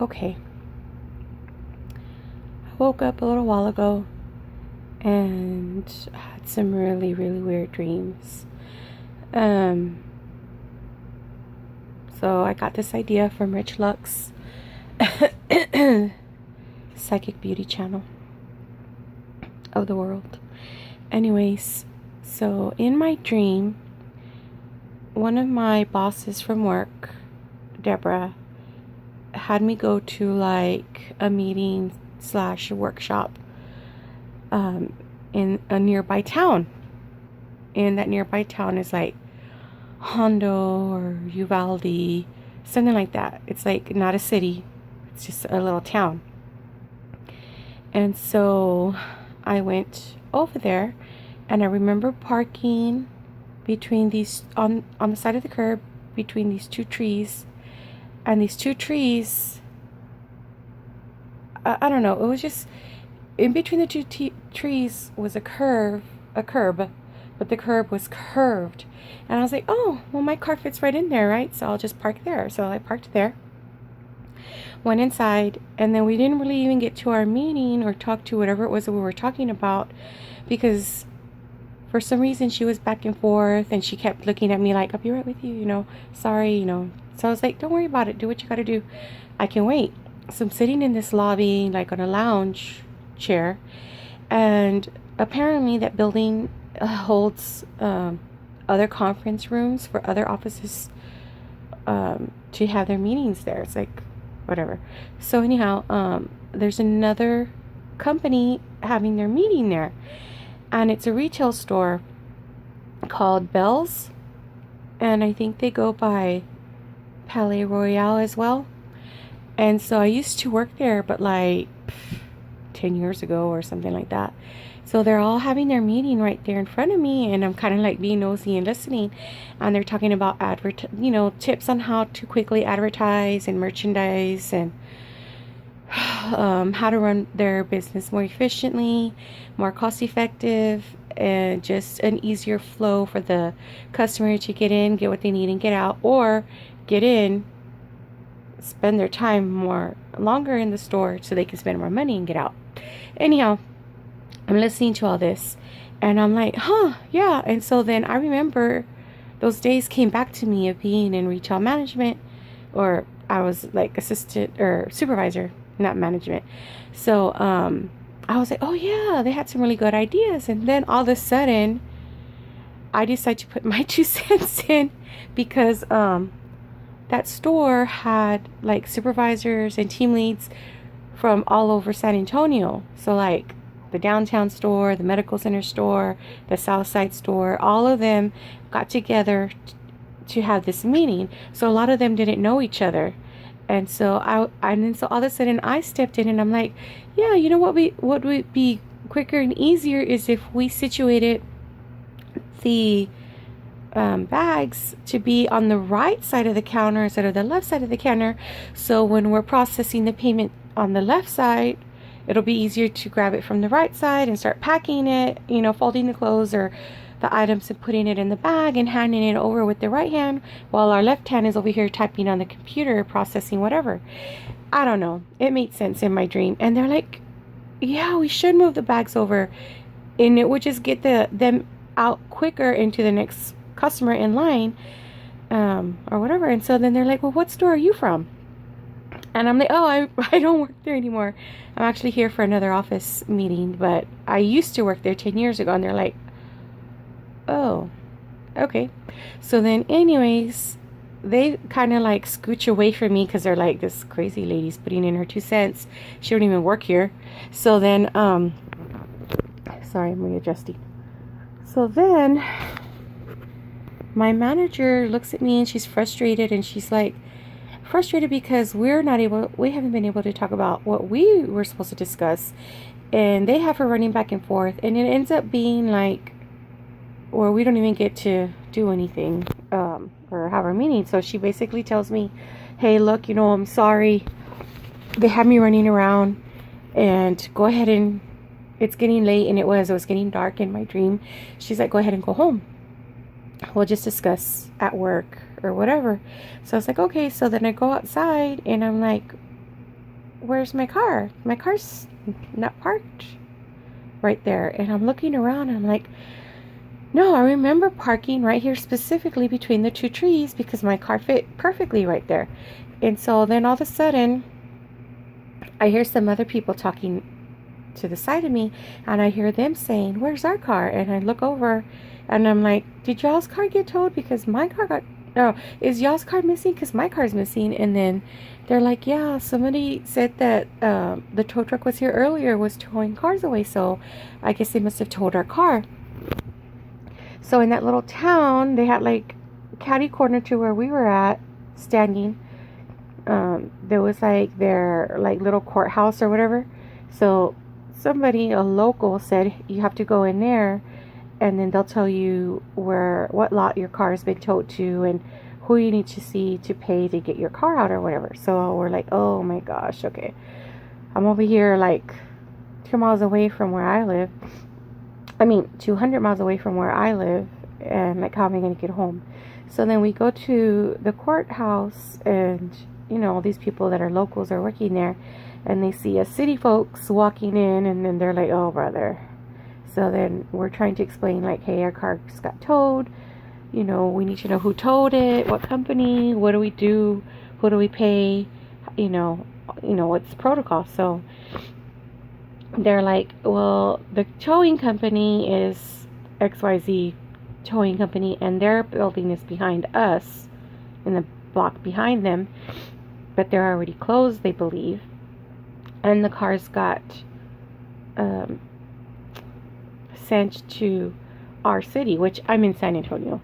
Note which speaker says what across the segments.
Speaker 1: Okay, I woke up a little while ago and had some really, really weird dreams. Um, so I got this idea from Rich Lux, psychic beauty channel of the world. Anyways, so in my dream, one of my bosses from work, Deborah, had me go to like a meeting slash workshop in a nearby town. And that nearby town is like Hondo or Uvalde, something like that. It's like not a city, it's just a little town. And so I went over there, and I remember parking between these on the side of the curb between these two trees, and these two trees, I don't know, it was just in between the two trees was a curb, but the curb was curved. And I was like, oh, well, my car fits right in there, right? So I'll just park there. So I parked there, went inside, and then we didn't really even get to our meeting or talk to whatever it was that we were talking about, because for some reason she was back and forth and she kept looking at me like, I'll be right with you, sorry. So I was like, don't worry about it. Do what you got to do. I can wait. So I'm sitting in this lobby, like on a lounge chair, and apparently that building holds other conference rooms for other offices to have their meetings there. It's like whatever. So anyhow, there's another company having their meeting there, and it's a retail store called Bell's, and I think they go by Palais Royale as well. And so I used to work there, but like 10 years ago or something like that. So they're all having their meeting right there in front of me, and I'm kind of like being nosy and listening, and they're talking about tips on how to quickly advertise and merchandise, and how to run their business more efficiently, more cost effective, and just an easier flow for the customer to get in, get what they need, and get out, or get in, spend their time more longer in the store so they can spend more money and get out. Anyhow, I'm listening to all this, and I'm like, yeah. And so then I remember those days came back to me of being in retail management, or I was like assistant or supervisor, not management. So I was like, oh yeah, they had some really good ideas. And then all of a sudden I decided to put my 2 cents in, because that store had like supervisors and team leads from all over San Antonio. So like the downtown store, the medical center store, the south side store, all of them got together to have this meeting. So a lot of them didn't know each other. And so so all of a sudden I stepped in, and I'm like, yeah, what would be quicker and easier is if we situated the bags to be on the right side of the counter instead of the left side of the counter. So when we're processing the payment on the left side, it'll be easier to grab it from the right side and start packing it, folding the clothes or the items and putting it in the bag and handing it over with the right hand, while our left hand is over here typing on the computer, processing whatever. I don't know. It made sense in my dream. And they're like, yeah, we should move the bags over, and it would just get them out quicker into the next customer in line, or whatever. And so then they're like, well, what store are you from? And I'm like, oh, I don't work there anymore. I'm actually here for another office meeting, but I used to work there 10 years ago. And they're like, oh, okay. So then anyways, they kind of like scooch away from me, because they're like, this crazy lady's putting in her 2 cents. She don't even work here. So then sorry, I'm readjusting. So then my manager looks at me, and she's frustrated, and she's like, frustrated because we haven't been able to talk about what we were supposed to discuss, and they have her running back and forth, and it ends up being like, or we don't even get to do anything or have our meeting. So she basically tells me, hey, look, I'm sorry, they had me running around, and go ahead, and it's getting late, and it was getting dark in my dream. She's like, go ahead and go home, we'll just discuss at work or whatever. So I was like, okay. So then I go outside, and I'm like, where's my car? My car's not parked right there. And I'm looking around and I'm like, no, I remember parking right here specifically between the two trees because my car fit perfectly right there. And so then all of a sudden, I hear some other people talking to the side of me, and I hear them saying, where's our car? And I look over and I'm like, did y'all's car get towed? Because my car got, no, is y'all's car missing? Because my car's missing. And then they're like, yeah, somebody said that the tow truck was here earlier, was towing cars away. So I guess they must have towed our car. So in that little town, they had like catty corner to where we were at standing. There was like their like little courthouse or whatever. So somebody, a local, said you have to go in there and then they'll tell you what lot your car has been towed to and who you need to see to pay to get your car out or whatever. So we're like, oh my gosh, okay. I'm over here like 2 miles away from where I live. 200 miles away from where I live, and like, how am I going to get home? So then we go to the courthouse, and all these people that are locals are working there, and they see us city folks walking in, and then they're like, oh brother. So then we're trying to explain like, hey, our car just got towed, we need to know who towed it, what company, what do we do, who do we pay, what's the protocol. So they're like, well, the towing company is XYZ towing company, and their building is behind us in the block behind them, but they're already closed, they believe, and the cars got sent to our city, which I'm in San Antonio.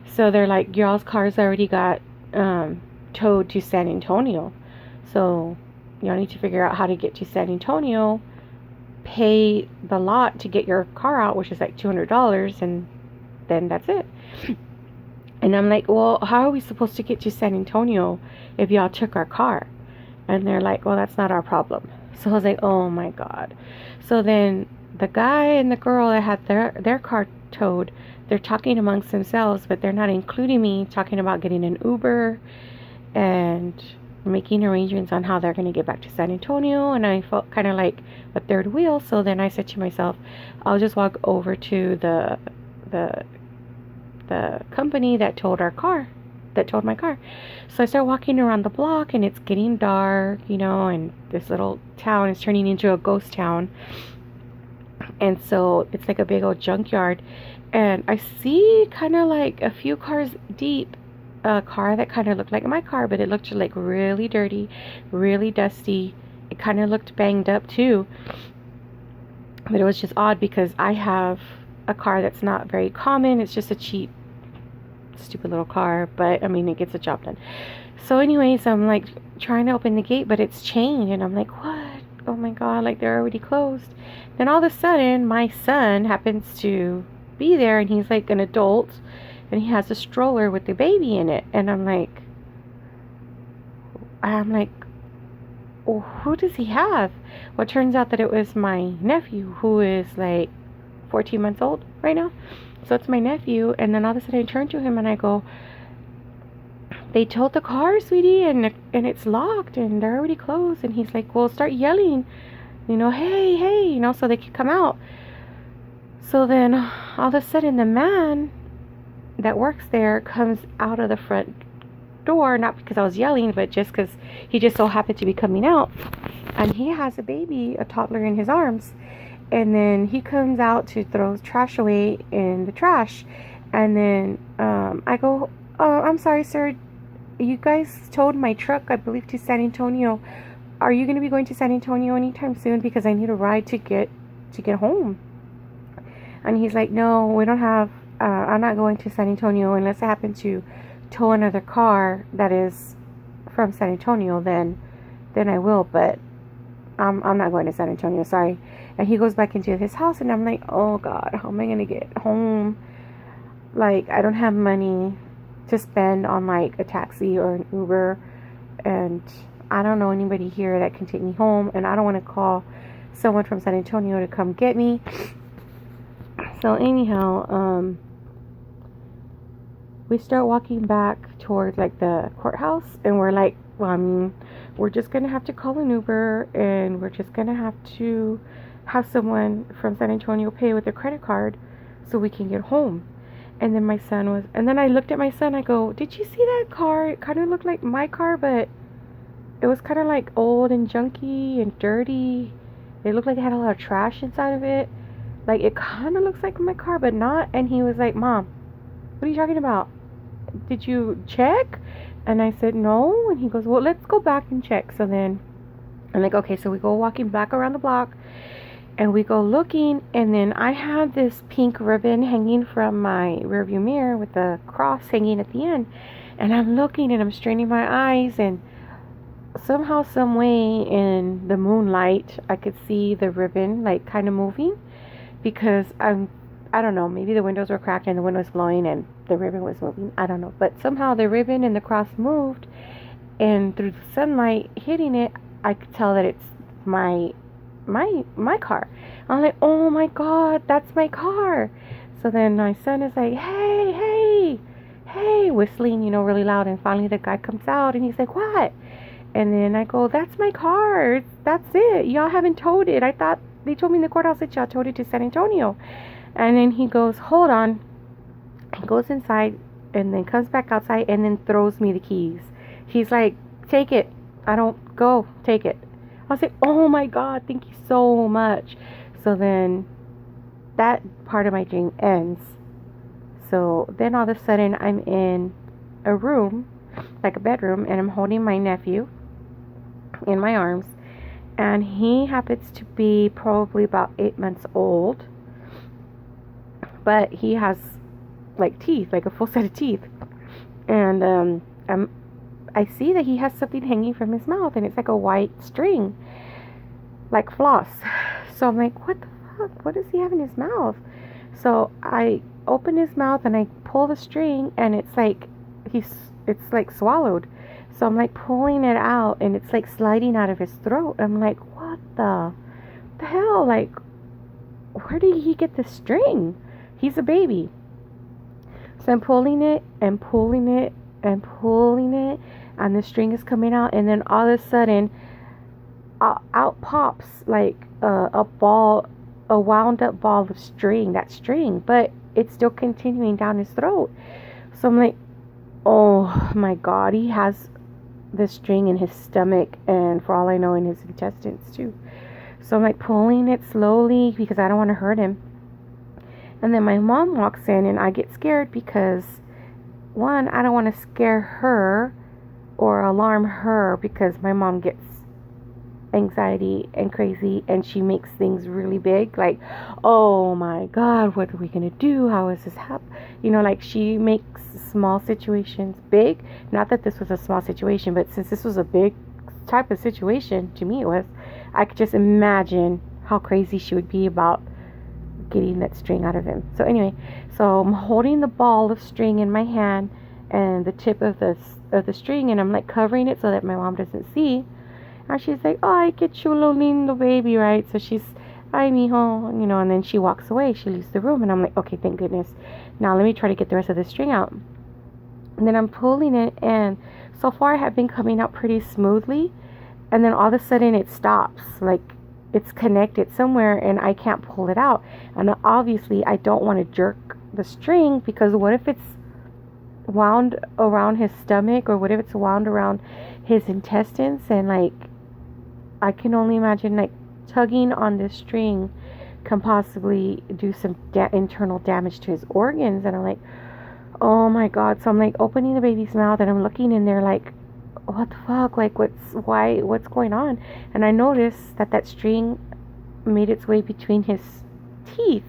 Speaker 1: So they're like, y'all's cars already got towed to San Antonio, so y'all need to figure out how to get to San Antonio, pay the lot to get your car out, which is like $200, and then that's it. And I'm like, well, how are we supposed to get to San Antonio if y'all took our car? And they're like, well, that's not our problem. So I was like, oh my God. So then the guy and the girl that had their car towed, they're talking amongst themselves, but they're not including me, talking about getting an Uber and making arrangements on how they're going to get back to San Antonio. And I felt kind of like a third wheel. So then I said to myself, I'll just walk over to the company that towed my car. So I start walking around the block, and it's getting dark, and this little town is turning into a ghost town. And so it's like a big old junkyard, and I see kind of like a few cars deep, a car that kind of looked like my car, but it looked like really dirty, really dusty. It kind of looked banged up too. But it was just odd because I have a car that's not very common. It's just a cheap, stupid little car, but it gets the job done. So anyways, I'm like trying to open the gate, but it's chained, and I'm like, what? Oh my God, like they're already closed. Then all of a sudden, my son happens to be there, and he's like an adult, and he has a stroller with the baby in it. And I'm like, well, who does he have? Well, it turns out that it was my nephew, who is like 14 months old right now. So it's my nephew. And then all of a sudden I turn to him and I go, they towed the car, sweetie, and it's locked and they're already closed. And he's like, well, start yelling, hey, so they can come out. So then all of a sudden the man that works there comes out of the front door, not because I was yelling, but just because he just so happened to be coming out, and he has a baby, a toddler, in his arms. And then he comes out to throw trash away in the trash, and then I go, oh, I'm sorry, sir, you guys towed my truck, I believe, to San Antonio. Are you going to be going to San Antonio anytime soon? Because I need a ride to get home. And he's like, no, we don't have I'm not going to San Antonio unless I happen to tow another car that is from San Antonio, then I will, but I'm not going to San Antonio, sorry. And he goes back into his house, and I'm like, oh God, how am I going to get home? Like, I don't have money to spend on like a taxi or an Uber, and I don't know anybody here that can take me home, and I don't want to call someone from San Antonio to come get me. So anyhow, we start walking back towards like the courthouse, and we're like, we're just going to have to call an Uber, and we're just going to have to have someone from San Antonio pay with their credit card so we can get home. And then I looked at my son, I go, did you see that car? It kind of looked like my car, but it was kind of like old and junky and dirty. It looked like it had a lot of trash inside of it. Like, it kind of looks like my car, but not. And he was like, Mom, what are you talking about? Did you check? And I said, no. And he goes, well, let's go back and check. So then I'm like, okay. So we go walking back around the block, and we go looking, and then I had this pink ribbon hanging from my rearview mirror with the cross hanging at the end. And I'm looking, and I'm straining my eyes, and somehow, some way in the moonlight, I could see the ribbon like kind of moving, because I don't know, maybe the windows were cracked and the wind was blowing and the ribbon was moving. I don't know, but somehow the ribbon and the cross moved, and through the sunlight hitting it, I could tell that it's my car. I'm like, oh my God, that's my car. So then my son is like, hey, whistling, really loud. And finally the guy comes out, and he's like, what? And then I go, that's my car. That's it. Y'all haven't towed it. I thought they told me in the courthouse that y'all towed it to San Antonio. And then he goes, hold on. He goes inside and then comes back outside and then throws me the keys. He's like, take it. I don't go. Take it. I was like, oh my God, thank you so much. So then that part of my dream ends. So then all of a sudden I'm in a room, like a bedroom, and I'm holding my nephew in my arms. And he happens to be probably about 8 months old. But he has like teeth, like a full set of teeth. And I see that he has something hanging from his mouth, and it's like a white string, like floss. So I'm like, what the fuck? What does he have in his mouth? So I open his mouth and I pull the string, and it's like it's swallowed. So I'm like pulling it out, and it's like sliding out of his throat. I'm like, what the hell? Like, where did he get this string? He's a baby. So I'm pulling it and pulling it and pulling it, and the string is coming out, and then all of a sudden out pops like a wound up ball of string, but it's still continuing down his throat. So I'm like, oh my God, he has the string in his stomach, and for all I know, in his intestines too. So I'm like pulling it slowly because I don't want to hurt him. And then my mom walks in, and I get scared because, one, I don't want to scare her or alarm her, because my mom gets anxiety and crazy, and she makes things really big, like, oh my God, what are we gonna do? How is this happen? Like, she makes small situations big. Not that this was a small situation, but since this was a big type of situation, to me it was, I could just imagine how crazy she would be about getting that string out of him. So anyway, so I'm holding the ball of string in my hand and the tip of the string, and I'm like covering it so that my mom doesn't see. And she's like, oh, I get you, little lindo baby, right? So she's, ay, mijo, and then she walks away. She leaves the room, and I'm like, okay, thank goodness. Now let me try to get the rest of the string out. And then I'm pulling it, and so far I have been coming out pretty smoothly, and then all of a sudden it stops, like it's connected somewhere, and I can't pull it out. And obviously I don't want to jerk the string, because what if it's wound around his stomach, or what if it's wound around his intestines, and like I can only imagine like tugging on this string can possibly do some internal damage to his organs. And I'm like, oh my God. So I'm like opening the baby's mouth, and I'm looking in there like, what the fuck? Like, what's going on? And I noticed that string made its way between his teeth.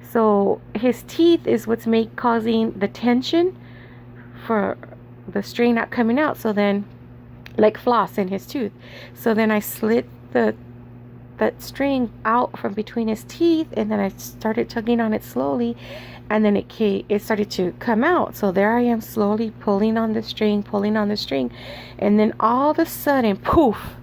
Speaker 1: So his teeth is what's causing the tension for the string not coming out. So then, like floss in his tooth. So then I slit that string out from between his teeth, and then I started tugging on it slowly, and then it started to come out. So there I am, slowly pulling on the string, and then all of a sudden, poof,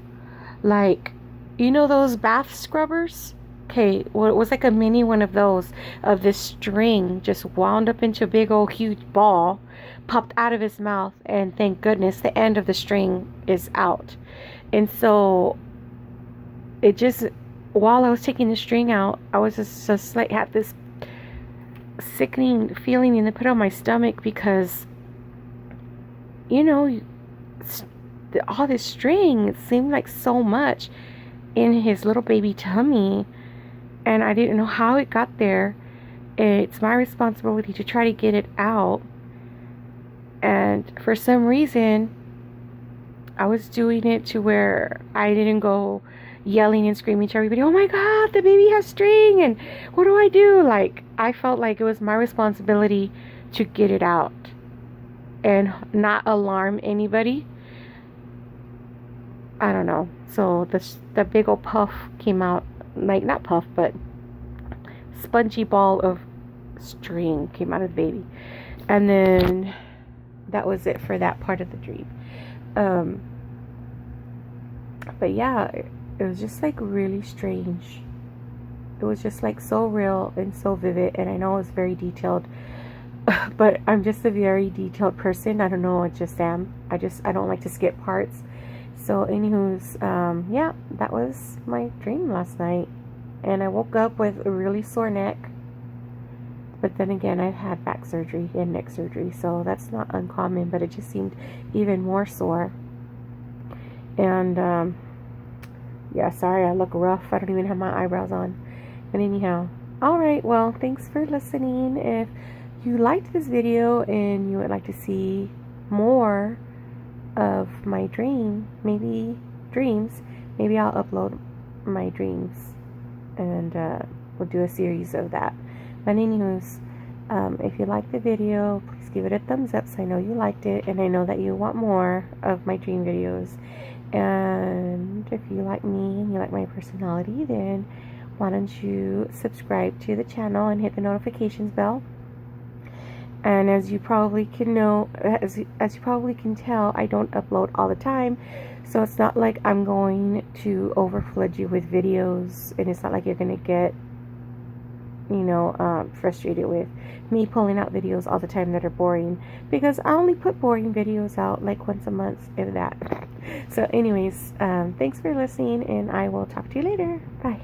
Speaker 1: like, those bath scrubbers? Okay, well, it was like a mini one of those, of this string just wound up into a big old huge ball, popped out of his mouth, and thank goodness the end of the string is out. And so it just, while I was taking the string out, I was just like, had this sickening feeling in the pit of my stomach because, you know, all this string, it seemed like so much in his little baby tummy, and I didn't know how it got there. It's my responsibility to try to get it out, and for some reason I was doing it to where I didn't go yelling and screaming to everybody, oh my god, the baby has string, and what do I do? Like, I felt like it was my responsibility to get it out and not alarm anybody. I don't know. So the big old puff came out, like, not puff, but spongy ball of string came out of the baby. And then that was it for that part of the dream. But yeah, it was just like really strange. It was just like so real and so vivid, and I know it was very detailed, but I'm just a very detailed person. I don't know, I just am. I don't like to skip parts. So anywho's, yeah, that was my dream last night. And I woke up with a really sore neck. But then again, I've had back surgery and neck surgery, so that's not uncommon, but it just seemed even more sore. And, yeah, sorry, I look rough. I don't even have my eyebrows on. But anyhow, alright, well, thanks for listening. If you liked this video and you would like to see more of my dreams, maybe I'll upload my dreams, and we'll do a series of that. But anyways, if you liked the video, please give it a thumbs up so I know you liked it, and I know that you want more of my dream videos. And if you like me and you like my personality, then why don't you subscribe to the channel and hit the notifications bell. And as you probably can know, as you probably can tell, I don't upload all the time, so it's not like I'm going to overflood you with videos, and it's not like you're gonna get, frustrated with me pulling out videos all the time that are boring, because I only put boring videos out like once a month, if that. So anyways, thanks for listening, and I will talk to you later. Bye.